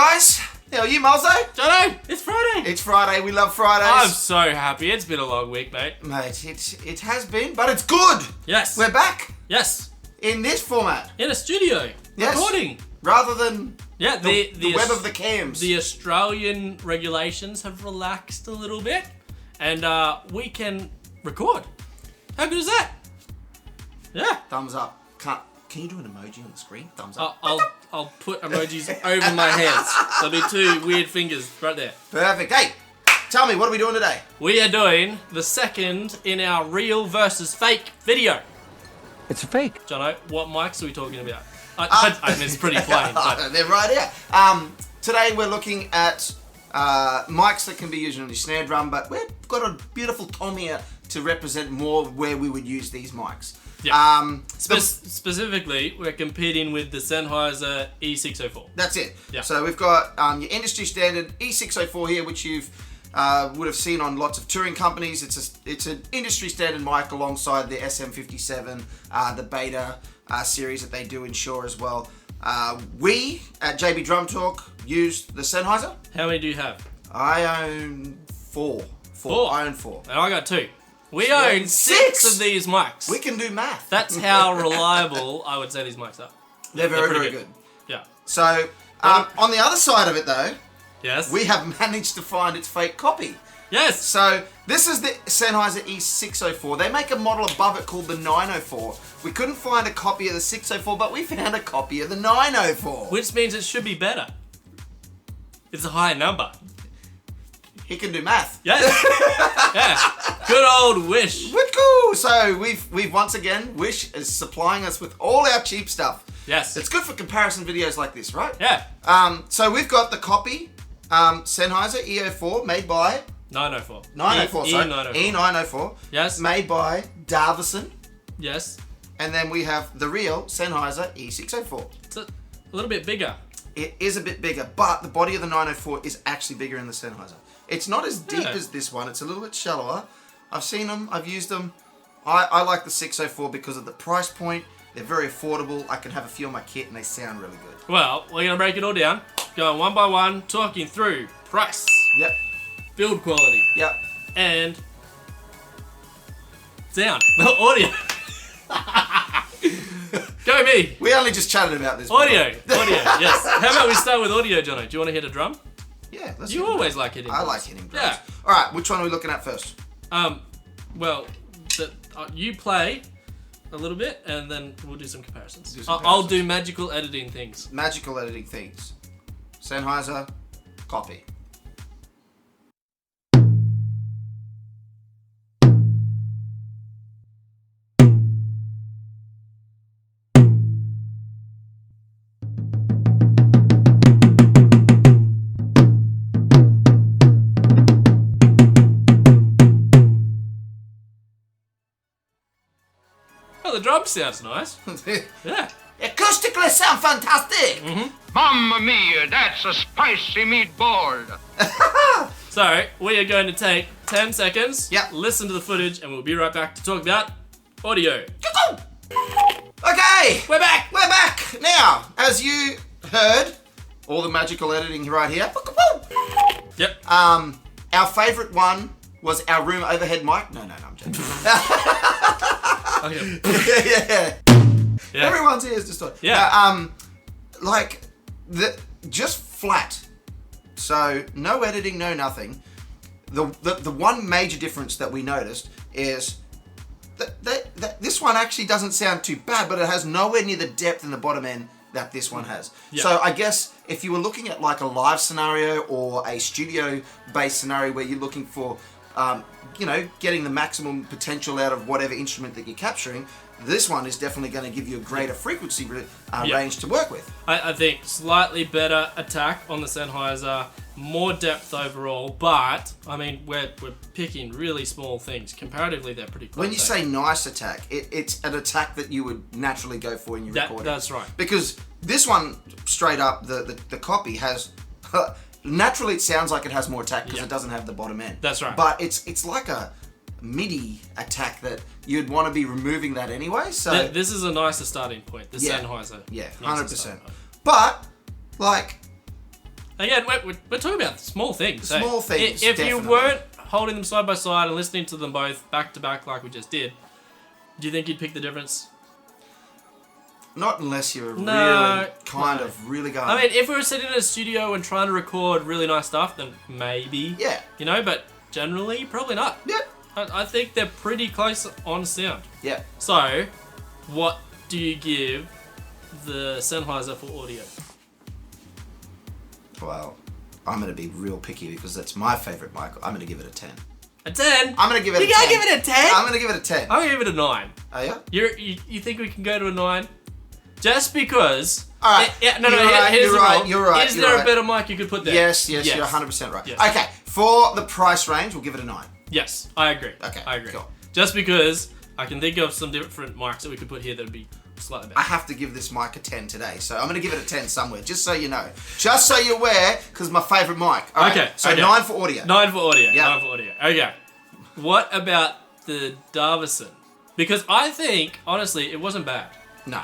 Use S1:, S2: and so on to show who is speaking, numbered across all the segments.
S1: guys. How are you, Molzo?
S2: Jono, it's Friday.
S1: It's Friday. We love Fridays.
S2: I'm so happy. It's been a long week, mate.
S1: Mate, it has been, but it's good.
S2: Yes.
S1: We're back.
S2: Yes.
S1: In this format.
S2: In a studio.
S1: Yes.
S2: Recording.
S1: Rather than
S2: the
S1: web of the cams.
S2: The Australian regulations have relaxed a little bit, and we can record. How good is that? Yeah.
S1: Thumbs up. Can you do an emoji on the screen? Thumbs up.
S2: I'll put emojis over my hands. There'll be two weird fingers right there.
S1: Perfect. Hey, tell me, what are we doing today?
S2: We are doing the second in our real versus fake video.
S3: It's a fake.
S2: Jono, what mics are we talking about? I mean, it's pretty plain. But...
S1: They're right here. Today we're looking at mics that can be used on your snare drum, but we've got a beautiful tom here to represent more where we would use these mics.
S2: Yeah. Specifically, we're competing with the Sennheiser E604.
S1: That's it.
S2: Yeah.
S1: So we've got your industry standard E604 here, which you've would have seen on lots of touring companies. It's an industry standard mic alongside the SM57, the Beta series that they do in Shure as well. We at JBDrumTalk use the Sennheiser.
S2: How many do you have?
S1: I own four. I own four.
S2: And I got two. We own six of these mics.
S1: We can do math.
S2: That's how reliable I would say these mics are.
S1: They're very good.
S2: Yeah.
S1: So, on the other side of it though,
S2: yes,
S1: we have managed to find its fake copy.
S2: Yes.
S1: So, this is the Sennheiser E604. They make a model above it called the 904. We couldn't find a copy of the 604, but we found a copy of the 904.
S2: Which means it should be better. It's a higher number.
S1: He can do math.
S2: Yes. Yeah. Good old Wish.
S1: Woo-hoo! So we've once again, Wish is supplying us with all our cheap stuff.
S2: Yes.
S1: It's good for comparison videos like this, right?
S2: Yeah.
S1: So we've got the copy, Sennheiser E04, made by
S2: 904.
S1: 904, sorry.
S2: E904.
S1: E904.
S2: Yes.
S1: Made by Davison.
S2: Yes.
S1: And then we have the real Sennheiser E604.
S2: It's a little bit bigger.
S1: It is a bit bigger, but the body of the 904 is actually bigger in the Sennheiser. It's not as deep as this one. It's a little bit shallower. I've seen them. I've used them. I like the 604 because of the price point. They're very affordable. I can have a few on my kit and they sound really good.
S2: Well, we're going to break it all down. Going one by one, talking through price.
S1: Yep.
S2: Build quality.
S1: Yep.
S2: And sound. Audio. Go me.
S1: We only just chatted about this.
S2: Audio. Yes. How about we start with audio, Jono? Do you want to hit a drum?
S1: Yeah.
S2: You always like hitting drums.
S1: I like hitting drums.
S2: Yeah.
S1: All right. Which one are we looking at first?
S2: Well, you play a little bit, and then we'll do some comparisons. I'll
S1: comparisons.
S2: do magical editing things.
S1: Magical editing things. Sennheiser, copy.
S2: The drum sounds nice. Yeah.
S1: Acoustically sound fantastic.
S4: Mamma mia, that's a spicy meatball.
S2: So, we are going to take 10 seconds,
S1: Yep.
S2: listen to the footage, and we'll be right back to talk about audio.
S1: Okay.
S2: We're back!
S1: We're back. Now, as you heard, all the magical editing right here.
S2: Yep.
S1: Our favourite one was our room overhead mic. No, I'm joking.
S2: Okay.
S1: Yeah. Everyone's ears just on.
S2: Yeah.
S1: Just flat. So no editing, no nothing. The one major difference that we noticed is that this one actually doesn't sound too bad, but it has nowhere near the depth in the bottom end that this one has.
S2: Yeah.
S1: So I guess if you were looking at like a live scenario or a studio-based scenario where you're looking for getting the maximum potential out of whatever instrument that you're capturing, this one is definitely going to give you a greater frequency range to work with.
S2: I think slightly better attack on the Sennheiser, more depth overall, but I mean we're picking really small things. Comparatively, they're pretty close.
S1: When you say nice attack, it's an attack that you would naturally go for in your recording.
S2: That's right.
S1: Because this one, straight up, the copy has. Naturally, it sounds like it has more attack because it doesn't have the bottom end.
S2: That's right.
S1: But it's like a MIDI attack that you'd want to be removing that anyway. So
S2: This is a nicer starting point. The Sennheiser.
S1: Yeah,
S2: nicer
S1: 100%.
S2: starting point.
S1: But like,
S2: Again, we're talking about small things.
S1: Small things,
S2: If
S1: definitely.
S2: you weren't holding them side by side and listening to them both back to back like we just did, do you think you'd pick the difference?
S1: Not unless you're
S2: No,
S1: really going.
S2: I mean, if we were sitting in a studio and trying to record really nice stuff, then maybe.
S1: Yeah.
S2: You know, but generally, probably not.
S1: Yeah.
S2: I think they're pretty close on sound.
S1: Yeah.
S2: So, what do you give the Sennheiser for audio?
S1: Well, I'm going to be real picky because that's my favourite mic. I'm going to give it a 10.
S2: A 10?
S1: I'm going to give it a 10.
S2: You gotta give it a 10?
S1: I'm going to give it a 10.
S2: I'm gonna give it a 9.
S1: Oh, yeah?
S2: You think we can go to a 9? Just because...
S1: Alright.
S2: Here's
S1: You're
S2: the
S1: right,
S2: rule.
S1: you're right,
S2: Is
S1: you're
S2: there
S1: right.
S2: a better mic you could put there?
S1: Yes, you're 100% right.
S2: Yes.
S1: Okay, for the price range, we'll give it a 9.
S2: Yes, I agree.
S1: Okay,
S2: I agree.
S1: cool.
S2: Just because I can think of some different mics that we could put here that would be slightly better.
S1: I have to give this mic a 10 today, so I'm going to give it a 10 somewhere, just so you know. Just so you're aware, because my favourite mic. All right,
S2: Okay,
S1: so
S2: okay.
S1: 9 for audio.
S2: 9 for audio.
S1: Yeah.
S2: 9 for audio. Okay. What about the Davison? Because I think, honestly, it wasn't bad.
S1: No.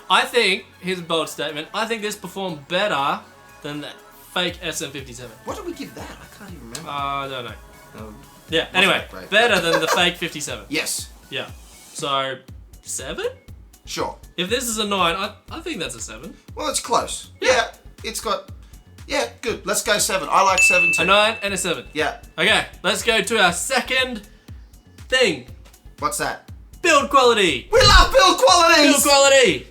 S2: I think, here's a bold statement, I think this performed better than that fake SM57.
S1: What did we give that? I can't even remember.
S2: I don't know.
S1: No.
S2: Yeah, anyway,
S1: that great?
S2: better than the fake 57.
S1: Yes,
S2: Yeah. So, 7?
S1: sure.
S2: If this is a 9, I think that's a 7.
S1: Well, it's close. Yeah, it's got... Yeah, good. Let's go 7. I like 7 too.
S2: A 9 and a 7.
S1: Yeah.
S2: Okay, let's go to our second thing.
S1: What's that?
S2: Build quality.
S1: We love build qualities!
S2: Build quality.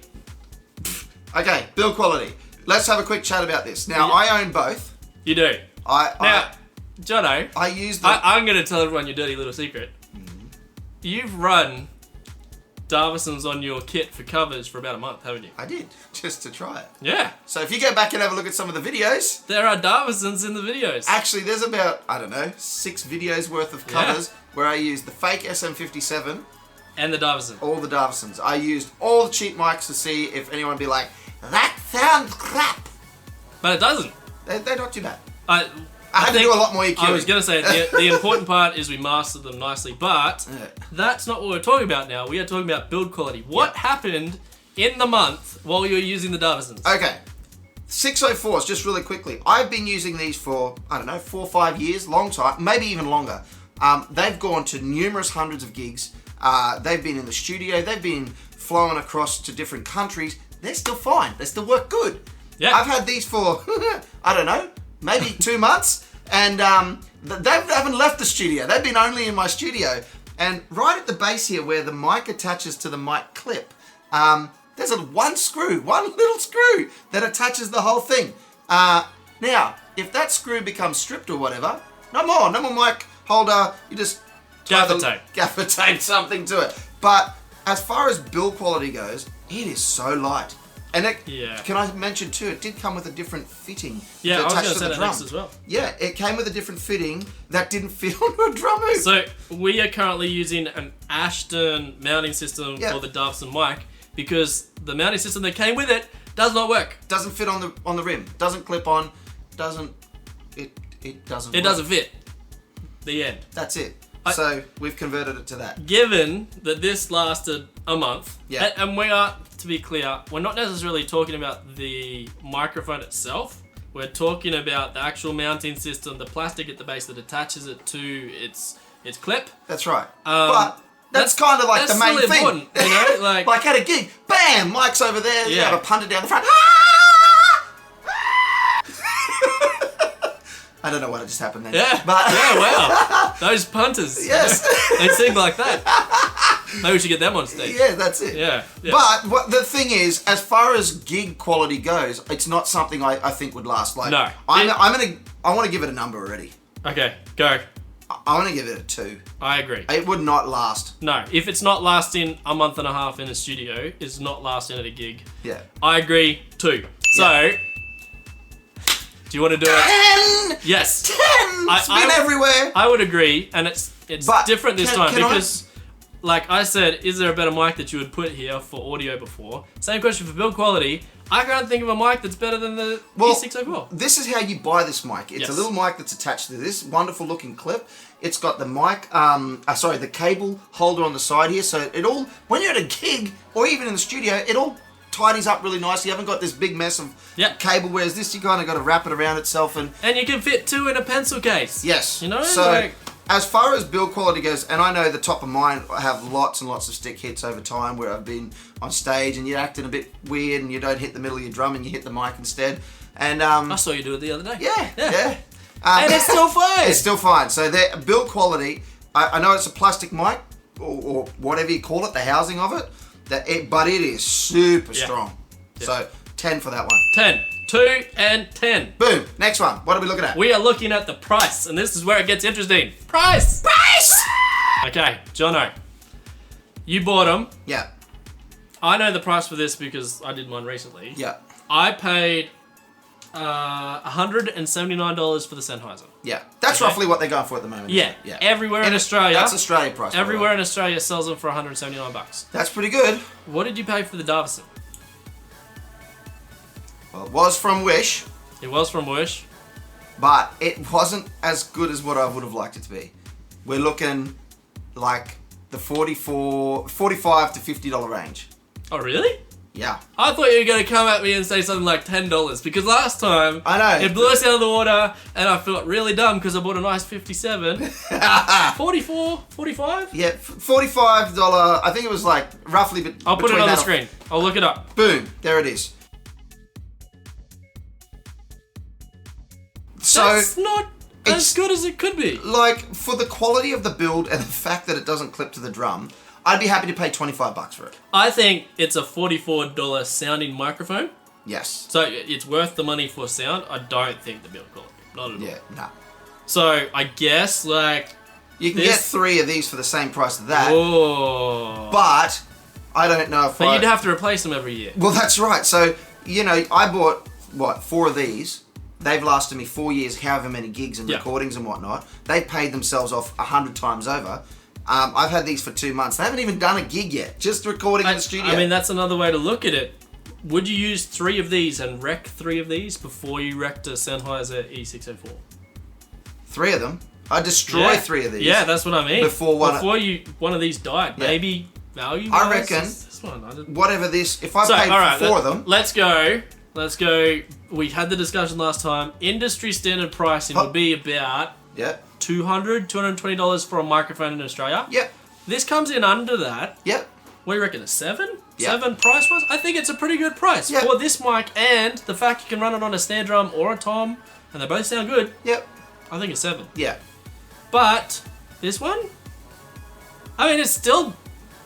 S1: Okay, build quality. Let's have a quick chat about this. Now,
S2: Yeah.
S1: I own both.
S2: You do. Now, Jono,
S1: I use the...
S2: I'm going to tell everyone your dirty little secret. You've run Davisons on your kit for covers for about a month, haven't you?
S1: I did, just to try it.
S2: Yeah.
S1: So if you go back and have a look at some of the videos,
S2: There are Davisons in the videos.
S1: actually there's about, I don't know, 6 videos worth of covers where I used the fake SM57,
S2: And the Davison.
S1: all the Davisons. I used all the cheap mics to see if anyone would be like, that sounds crap.
S2: But it doesn't.
S1: They're not too bad.
S2: I
S1: I had to
S2: think-
S1: do a lot more EQing.
S2: I was going to say, the important part is we mastered them nicely, but
S1: Yeah.
S2: that's not what we're talking about now. We are talking about build quality. What
S1: Yeah.
S2: happened in the month while you were using the Davisons?
S1: Okay. 604s, just really quickly. I've been using these for, I don't know, 4 or 5 years, long time, maybe even longer. They've gone to numerous hundreds of gigs. They've been in the studio. They've been flown across to different countries. They're still fine. They still work good.
S2: Yeah.
S1: I've had these for, I don't know, maybe 2 months. And they haven't left the studio. They've been only in my studio. And right at the base here where the mic attaches to the mic clip, there's one little screw that attaches the whole thing. Now, if that screw becomes stripped or whatever, no more mic holder. You just gaffer tape something to it. But as far as build quality goes, it is so light. And can I mention too, it did come with a different fitting.
S2: Yeah, I was
S1: attached
S2: going to
S1: to
S2: say
S1: the
S2: that
S1: drum.
S2: next as well.
S1: Yeah, it came with a different fitting that didn't fit onto a drum hoop.
S2: So we are currently using an Ashton mounting system
S1: Yeah.
S2: for the Davison mic because the mounting system that came with it does not work.
S1: Doesn't fit on the rim. Doesn't clip on. It doesn't
S2: It
S1: work.
S2: doesn't fit. The end.
S1: That's it. So we've converted it to that.
S2: Given that this lasted a month,
S1: Yeah.
S2: and we are, to be clear, we're not necessarily talking about the microphone itself. We're talking about the actual mounting system, the plastic at the base that attaches it to its clip.
S1: That's right. But that's kind of like
S2: that's
S1: the main
S2: still
S1: thing.
S2: important, you know? Like
S1: at a gig, bam, mic's over there. You
S2: Yeah.
S1: have a punter down the front. I don't know what just happened then.
S2: Yeah,
S1: But
S2: yeah, wow. Those punters.
S1: Yes.
S2: They sing like that. Maybe we should get them on stage.
S1: Yeah, that's it.
S2: Yeah.
S1: But the thing is, as far as gig quality goes, it's not something I think would last. Like,
S2: No.
S1: I want to give it a number already.
S2: Okay, go.
S1: I want to give it a 2.
S2: I agree.
S1: It would not last.
S2: No, if it's not lasting a month and a half in a studio, it's not lasting at a gig.
S1: Yeah.
S2: I agree, 2. So, do you want to do it?
S1: 10!
S2: Yes.
S1: 10! It's been everywhere.
S2: I would agree, and it's
S1: But
S2: different this
S1: can
S2: time
S1: I-
S2: because, like I said, is there a better mic that you would put here for audio before? Same question for build quality. I can't think of a mic that's better than the E604.
S1: This is how you buy this mic. It's
S2: Yes.
S1: a little mic that's attached to this wonderful looking clip. It's got the mic, the cable holder on the side here. So it all, when you're at a gig or even in the studio, it all tidies up really nicely. You haven't got this big mess of cable, whereas this, you kind of got to wrap it around itself. And
S2: you can fit 2 in a pencil case.
S1: Yes.
S2: You know?
S1: So, as far as build quality goes, and I know the top of mine, I have lots and lots of stick hits over time where I've been on stage and you're acting a bit weird and you don't hit the middle of your drum and you hit the mic instead. And
S2: I saw you do it the other day.
S1: Yeah.
S2: And it's still fine.
S1: It's still fine. So their build quality, I know it's a plastic mic or whatever you call it, the housing of it, but it is super strong. Yeah. So 10 for that one. 10.
S2: 2 and 10.
S1: Boom. Next one. What are we looking at?
S2: We are looking at the price, and this is where it gets interesting. Price! Okay, Jono. You bought them.
S1: Yeah.
S2: I know the price for this because I did mine recently.
S1: Yeah.
S2: I paid $179 for the Sennheiser.
S1: Yeah. That's roughly what they're going for at the moment.
S2: Yeah. Everywhere in Australia.
S1: That's Australia price.
S2: Everywhere in Australia sells them for $179.
S1: That's pretty good.
S2: What did you pay for the Davison?
S1: Well, it was from Wish.
S2: It was from Wish.
S1: But it wasn't as good as what I would have liked it to be. We're looking like the $45 to $50 range.
S2: Oh, really?
S1: Yeah.
S2: I thought you were going to come at me and say something like $10 because last time
S1: I know
S2: it blew us out of the water and I felt really dumb because I bought a nice 57. 44, 45?
S1: Yeah, $45. I think it was like roughly.
S2: I'll put it on the screen. I'll look it up.
S1: Boom! There it is. So
S2: that's not as good as it could be.
S1: Like, for the quality of the build and the fact that it doesn't clip to the drum, I'd be happy to pay $25 for it.
S2: I think it's a $44 sounding microphone.
S1: Yes.
S2: So it's worth the money for sound. I don't think the build quality. Not at all.
S1: Yeah, nah.
S2: So I guess, like...
S1: You can get 3 of these for the same price as that.
S2: Oh.
S1: But I don't know if
S2: But you'd have to replace them every year.
S1: Well, that's right. So, you know, I bought, 4 of these. They've lasted me 4 years, however many gigs and recordings and whatnot. They've paid themselves off 100 times over. I've had these for 2 months. They haven't even done a gig yet, just recording in the studio.
S2: I mean, that's another way to look at it. Would you use 3 of these and wreck 3 of these before you wrecked a Sennheiser E604?
S1: 3 of them? I'd destroy 3 of these.
S2: Yeah, that's what I mean.
S1: Before one
S2: of these died. Yeah. Maybe value.
S1: I reckon
S2: this one,
S1: whatever this, if I paid for 4 of them.
S2: Let's go. We had the discussion last time. Industry standard pricing would be about $200, $220 for a microphone in Australia.
S1: Yep.
S2: This comes in under that.
S1: Yep.
S2: What do you reckon, a 7?
S1: Yep.
S2: 7 price-wise? I think it's a pretty good price for this mic and the fact you can run it on a snare drum or a tom and they both sound good.
S1: Yep.
S2: I think it's 7.
S1: Yeah.
S2: But this one, I mean, it's still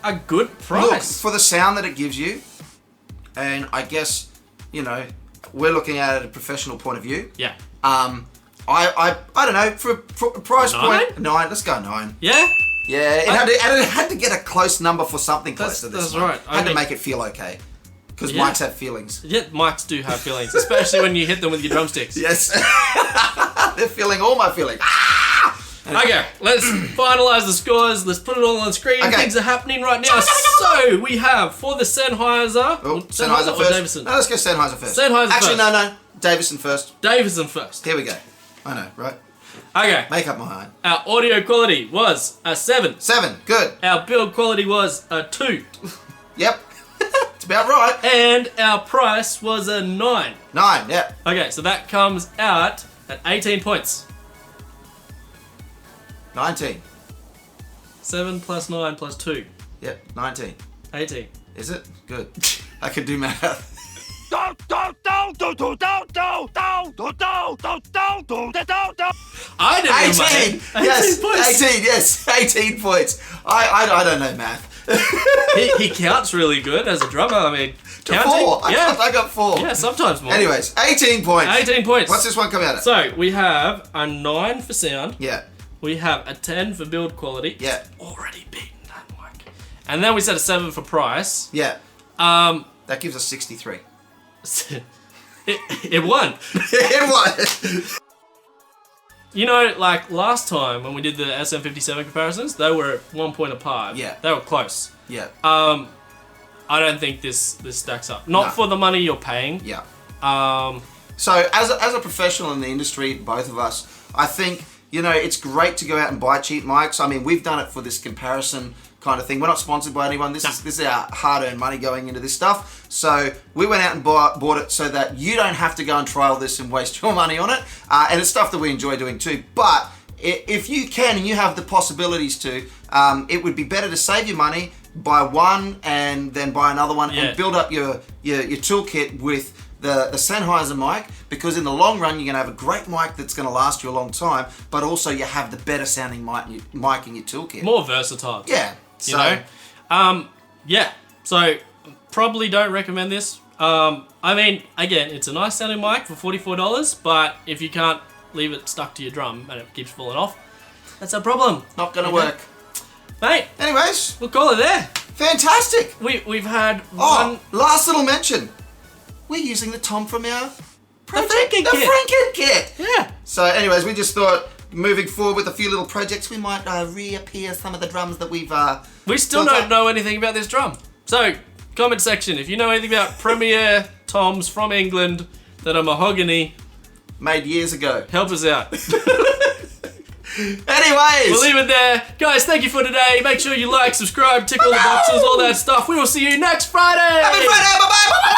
S2: a good price.
S1: Look, for the sound that it gives you, and I guess, you know, we're looking at it at a professional point of view.
S2: Yeah.
S1: I don't know, for a price
S2: 9?
S1: point, 9, let's go 9.
S2: Yeah?
S1: Yeah, it had to get a close number for something close to this
S2: that's
S1: one.
S2: right.
S1: Had to make it feel okay. Because mics have feelings.
S2: Yeah, mics do have feelings, especially when you hit them with your drumsticks.
S1: Yes. They're feeling all my feelings.
S2: Okay, let's finalise the scores. Let's put it all on screen.
S1: Okay.
S2: Things are happening right now. So, we have for the Sennheiser...
S1: Oh, Sennheiser first.
S2: Davison?
S1: No, let's go Sennheiser first.
S2: Sennheiser
S1: Actually,
S2: first.
S1: no. Davison first.
S2: Davison first.
S1: Here we go. I know, right?
S2: Okay.
S1: Make up my mind.
S2: Our audio quality was a 7.
S1: 7. Good.
S2: Our build quality was a 2.
S1: Yep. It's about right.
S2: And our price was a 9.
S1: 9, yep.
S2: Okay, so that comes out at 18 points.
S1: 19.
S2: 7 plus 9 plus 2.
S1: Yep, 19.
S2: 18.
S1: Is it? Good. I can do math.
S2: I didn't
S1: 18! Yes,
S2: points.
S1: 18, yes, 18 points. I don't know math.
S2: he counts really good as a drummer. I mean, counting.
S1: 4. I got 4.
S2: Yeah, sometimes more.
S1: Anyways, 18 points.
S2: 18 points.
S1: What's this one coming out at?
S2: So, we have a 9 for sound.
S1: Yeah.
S2: We have a 10 for build quality.
S1: Yeah.
S2: Already beaten that mic. And then we said a 7 for price.
S1: Yeah. That gives us 63.
S2: It won.
S1: It won.
S2: You know, like last time when we did the SM57 comparisons, they were 1 point apart.
S1: Yeah.
S2: They were close.
S1: Yeah.
S2: I don't think this stacks up. Not for the money you're paying.
S1: Yeah.
S2: So
S1: as a professional in the industry, both of us, I think, you know, it's great to go out and buy cheap mics. I mean, we've done it for this comparison kind of thing. We're not sponsored by anyone. This is our hard-earned money going into this stuff. So we went out and bought it so that you don't have to go and trial this and waste your money on it. And it's stuff that we enjoy doing too. But if you can and you have the possibilities to, it would be better to save your money, buy one and then buy another one, and build up your toolkit with the Sennheiser mic, because in the long run you're going to have a great mic that's going to last you a long time, but also you have the better sounding mic in your toolkit.
S2: More versatile.
S1: Yeah.
S2: You know? So probably don't recommend this. I mean, again, it's a nice sounding mic for $44, but if you can't leave it stuck to your drum and it keeps falling off, that's a problem.
S1: Not going to work.
S2: Mate.
S1: Anyways.
S2: We'll call it there.
S1: Fantastic.
S2: We've had
S1: one... last little mention. We're using the tom from our project.
S2: The
S1: Franken kit.
S2: Yeah.
S1: So anyways, we just thought, moving forward with a few little projects, we might reappear some of the drums that we've...
S2: we still don't know anything about this drum. So, comment section, if you know anything about Premier toms from England that are mahogany...
S1: made years ago.
S2: Help us out.
S1: Anyways.
S2: We'll leave it there. Guys, thank you for today. Make sure you like, subscribe, tick all the boxes, all that stuff. We will see you next Friday.
S1: Happy Friday. Bye-bye.